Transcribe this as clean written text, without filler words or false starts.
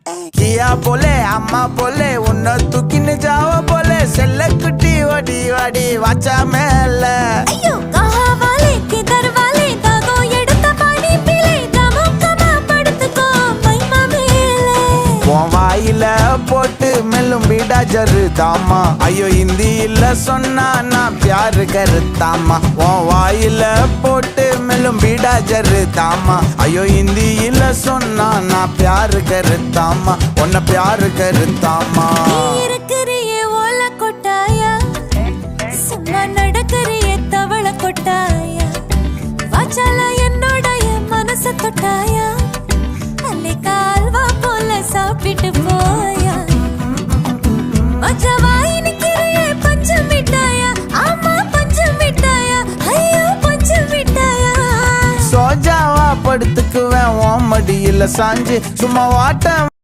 கியா போலே அம்மா போலே உன்னை தூக்கின்னு ஜாவ போலே செல்ல குட்டி ஓடி ஓடி வாச்சா மேல ஐயோ கஹா வாலே கிதர் வாலே தாகோ எடுத்த பாடி பிலே தமுக்கமா படுத்துக்கோ மைமா மேலே உன் வாயில போட்டு மெல்லும் பீடா ஜருதாமா ஐயோ ஹிந்தியில சொன்னா நான் பியாரு கருத்தாமா உன் வாயில போட்டு மெல்லும் பீடா ஜருதாமா ஐயோ ஹிந்தியில சொன்னா நான் பியாரு கருத்தாமா உன்னை பியாரு கருத்தாமா இருக்கிறியே ஓல கொட்டாயா சும்மா நடக்கறியே தவள கொட்டாயா வாச்சால என்னோடைய மனச தொட்டாயா அல்லே கால்வா போல சாப்பிட்டு போயா மச்சவாய் நிக்கிறியே பஞ்சு மிட்டாயா ஆமா பஞ்சு மிட்டாயா ஐயோ பஞ்சு மிட்டாயா சோஜாவா படுத்துக்குவேன் உன் மடியில சாஞ்சு சும்மா வாட்ட